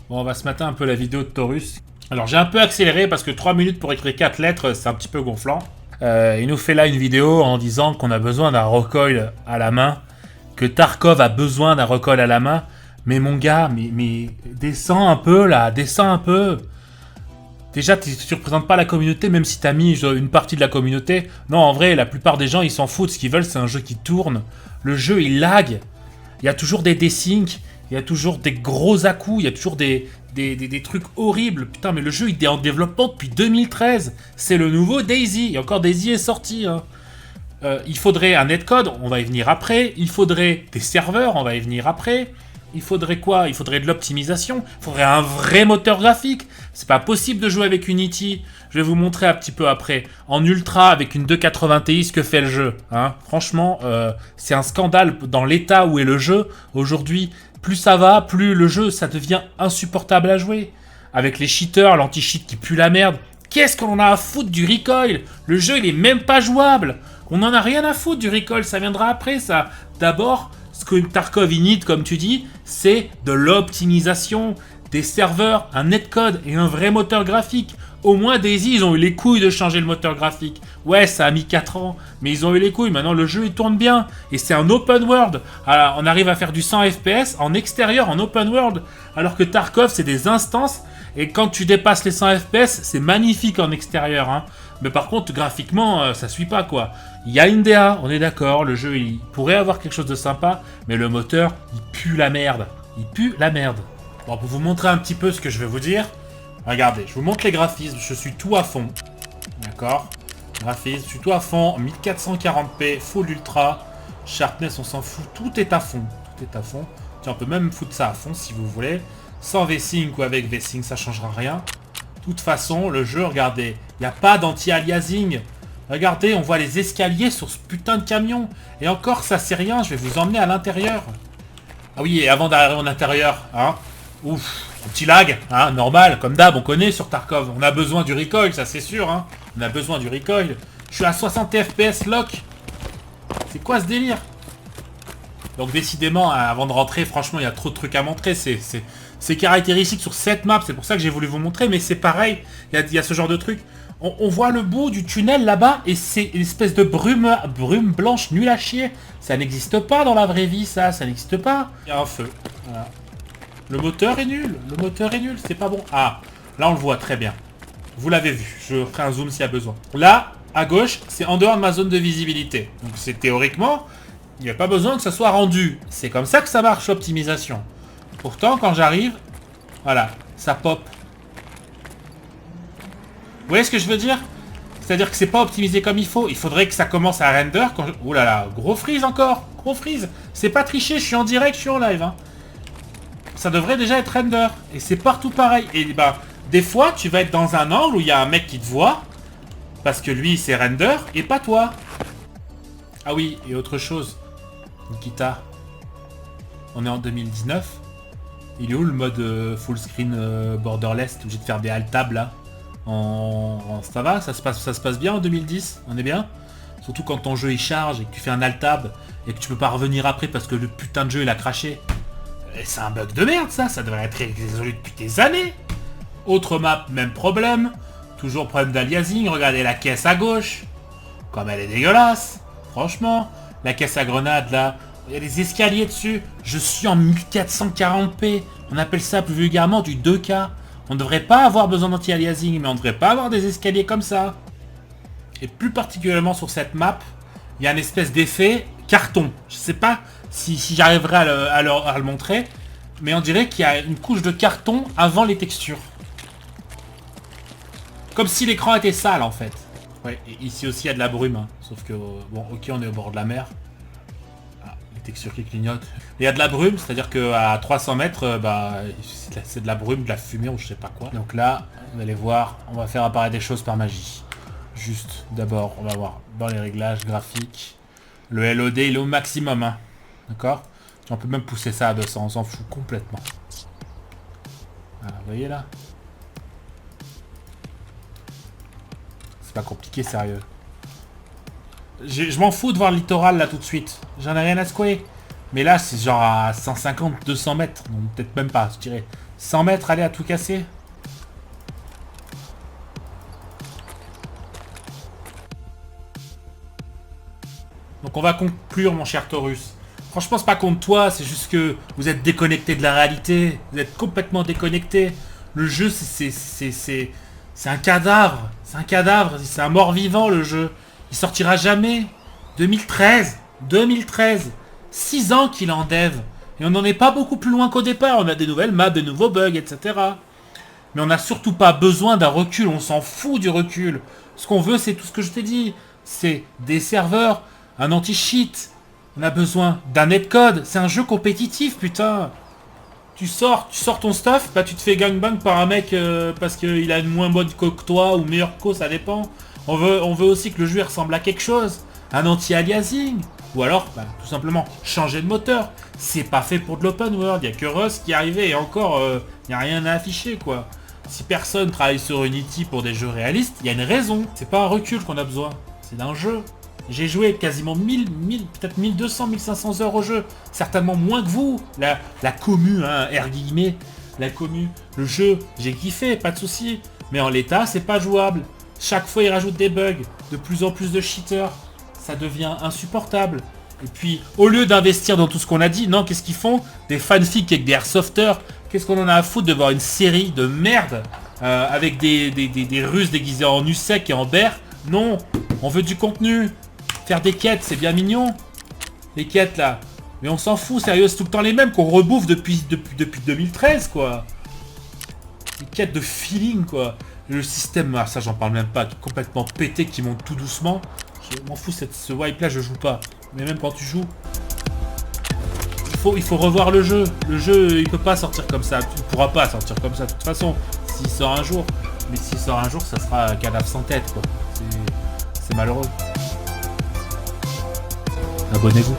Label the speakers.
Speaker 1: Bon, on va se mater un peu la vidéo de Taurus. Alors, j'ai un peu accéléré parce que 3 minutes pour écrire 4 lettres, c'est un petit peu gonflant. Il nous fait là une vidéo en disant qu'on a besoin d'un recoil à la main, que Tarkov a besoin d'un recoil à la main. Mais mon gars, mais descends un peu là, descends un peu. Déjà, tu représentes pas la communauté, même si t'as mis une partie de la communauté. Non, en vrai, la plupart des gens, ils s'en foutent. Ce qu'ils veulent, c'est un jeu qui tourne. Le jeu, il lag. Il y a toujours des desyncs. Il y a toujours des gros à-coups. Il y a toujours des trucs horribles. Putain, mais le jeu, il est en développement depuis 2013. C'est le nouveau Daisy. Et encore, Daisy est sorti. Hein. Il faudrait un netcode. On va y venir après. Il faudrait des serveurs. On va y venir après. Il faudrait quoi? Il faudrait de l'optimisation. Il faudrait un vrai moteur graphique. C'est pas possible de jouer avec Unity. Je vais vous montrer un petit peu après. En ultra, avec une 280 Ti, ce que fait le jeu. Hein. Franchement, c'est un scandale dans l'état où est le jeu. Aujourd'hui, plus ça va, plus le jeu, ça devient insupportable à jouer. Avec les cheaters, l'anti-cheat qui pue la merde. Qu'est-ce qu'on en a à foutre du recoil? Le jeu, il est même pas jouable. On en a rien à foutre du recoil. Ça viendra après, ça. D'abord, ce que Tarkov init, comme tu dis, c'est de l'optimisation, des serveurs, un netcode et un vrai moteur graphique. Au moins Daisy, ils ont eu les couilles de changer le moteur graphique. Ouais, ça a mis 4 ans, mais ils ont eu les couilles. Maintenant, le jeu, il tourne bien. Et c'est un open world. Alors, on arrive à faire du 100 FPS en extérieur, en open world. Alors que Tarkov, c'est des instances. Et quand tu dépasses les 100 FPS, c'est magnifique en extérieur. Hein. Mais par contre, graphiquement, ça suit pas, quoi. Il y a une DA, on est d'accord, le jeu, il pourrait avoir quelque chose de sympa, mais le moteur, il pue la merde. Il pue la merde. Bon, pour vous montrer un petit peu ce que je vais vous dire, regardez, je vous montre les graphismes, je suis tout à fond. D'accord? Graphisme, je suis tout à fond, 1440p, full ultra, sharpness, on s'en fout, tout est à fond. Tout est à fond. Tiens, on peut même foutre ça à fond si vous voulez. Sans V-Sync ou avec V-Sync, ça changera rien. De toute façon, le jeu, regardez, il n'y a pas d'anti-aliasing. Regardez, on voit les escaliers sur ce putain de camion. Et encore, ça c'est rien, je vais vous emmener à l'intérieur. Ah oui, et avant d'arriver en intérieur, hein, ouf, un petit lag, hein, normal, comme d'hab, on connaît sur Tarkov. On a besoin du recoil, ça c'est sûr, hein. On a besoin du recoil. Je suis à 60 FPS lock. C'est quoi ce délire? Donc décidément, avant de rentrer, franchement, il y a trop de trucs à montrer. C'est caractéristique sur cette map, c'est pour ça que j'ai voulu vous montrer, mais c'est pareil, il y a ce genre de truc. On voit le bout du tunnel là-bas, et c'est une espèce de brume blanche nulle à chier. Ça n'existe pas dans la vraie vie, ça n'existe pas. Il y a un feu, voilà. Le moteur est nul, c'est pas bon. Ah, là on le voit très bien. Vous l'avez vu, je ferai un zoom s'il y a besoin. Là, à gauche, c'est en dehors de ma zone de visibilité. Donc c'est théoriquement, il n'y a pas besoin que ça soit rendu. C'est comme ça que ça marche l'optimisation. Pourtant, quand j'arrive, voilà, ça pop. Vous voyez ce que je veux dire? C'est-à-dire que c'est pas optimisé comme il faut. Il faudrait que ça commence à render quand... Ouh là là, gros freeze encore. Gros freeze. C'est pas triché, je suis en direct, je suis en live. Hein. Ça devrait déjà être render. Et c'est partout pareil. Et bah, des fois, tu vas être dans un angle où il y a un mec qui te voit. Parce que lui, c'est render et pas toi. Ah oui, et autre chose. Nikita. On est en 2019. Il est où le mode full screen borderless? T'es obligé de faire des alt tab là. Ça va, ça se passe bien en 2010, on est bien. Surtout quand ton jeu il charge et que tu fais un alt tab et que tu peux pas revenir après parce que le putain de jeu il a craché. C'est un bug de merde ça devrait être résolu depuis des années. Autre map, même problème. Toujours problème d'aliasing, regardez la caisse à gauche. Comme elle est dégueulasse. Franchement, la caisse à grenade là, il y a des escaliers dessus. Je suis en 1440p. On appelle ça plus vulgairement du 2K. On ne devrait pas avoir besoin d'anti-aliasing, mais on ne devrait pas avoir des escaliers comme ça. Et plus particulièrement sur cette map, il y a une espèce d'effet carton. Je sais pas si j'arriverai à le montrer, mais on dirait qu'il y a une couche de carton avant les textures. Comme si l'écran était sale en fait. Ouais, et ici aussi il y a de la brume, hein. Sauf que, bon, ok, on est au bord de la mer. Texture qui clignote. Il y a de la brume, c'est-à-dire qu'à 300 mètres, bah, c'est de la brume, de la fumée ou je sais pas quoi. Donc là, vous allez voir, on va faire apparaître des choses par magie. Juste, d'abord, on va voir dans les réglages graphiques. Le LOD, il est au maximum, hein. D'accord? On peut même pousser ça à 200, on s'en fout complètement. Voilà, vous voyez là? C'est pas compliqué, sérieux. Je m'en fous de voir le littoral là tout de suite. J'en ai rien à secouer. Mais là, c'est genre à 150, 200 mètres. Non, peut-être même pas, je dirais. 100 mètres, aller à tout casser. Donc on va conclure, mon cher Taurus. Franchement, c'est pas contre toi, c'est juste que vous êtes déconnecté de la réalité. Vous êtes complètement déconnecté. Le jeu, c'est un cadavre. C'est un cadavre. C'est un mort-vivant, le jeu. Il sortira jamais. 2013. 2013. 6 ans qu'il est en dev. Et on n'en est pas beaucoup plus loin qu'au départ. On a des nouvelles maps, des nouveaux bugs, etc. Mais on n'a surtout pas besoin d'un recul. On s'en fout du recul. Ce qu'on veut, c'est tout ce que je t'ai dit. C'est des serveurs, un anti-cheat. On a besoin d'un netcode. C'est un jeu compétitif, putain. Tu sors ton stuff, bah tu te fais gangbang par un mec parce qu'il a une moins bonne co que toi ou meilleure co, ça dépend. On veut aussi que le jeu ressemble à quelque chose. Un anti-aliasing. Ou alors, bah, tout simplement, changer de moteur. C'est pas fait pour de l'open world. Il n'y a que Rust qui est arrivé et encore, il n'y a rien à afficher, quoi. Si personne travaille sur Unity pour des jeux réalistes, il y a une raison. C'est pas un recul qu'on a besoin. C'est d'un jeu. J'ai joué quasiment 1000, peut-être 1200, 1500 heures au jeu. Certainement moins que vous. La commu, hein, R guillemets. La commu. Le jeu, j'ai kiffé, pas de souci. Mais en l'état, c'est pas jouable. Chaque fois, ils rajoutent des bugs. De plus en plus de cheaters. Ça devient insupportable. Et puis, au lieu d'investir dans tout ce qu'on a dit, non, qu'est-ce qu'ils font? Des fanfics avec des airsofters. Qu'est-ce qu'on en a à foutre de voir une série de merde avec des Russes déguisés en USEC et en bear? Non, on veut du contenu. Faire des quêtes, c'est bien mignon. Les quêtes, là. Mais on s'en fout, sérieux, c'est tout le temps les mêmes qu'on rebouffe depuis 2013, quoi. Des quêtes de feeling, quoi. Le système, ah, ça, j'en parle même pas, qui est complètement pété, qui monte tout doucement. Je m'en fous, ce wipe-là, je joue pas. Mais même quand tu joues, il faut revoir le jeu. Le jeu, il peut pas sortir comme ça. Tu ne pourras pas sortir comme ça, de toute façon. S'il sort un jour. Mais s'il sort un jour, ça sera un cadavre sans tête, quoi. C'est malheureux. Abonnez-vous.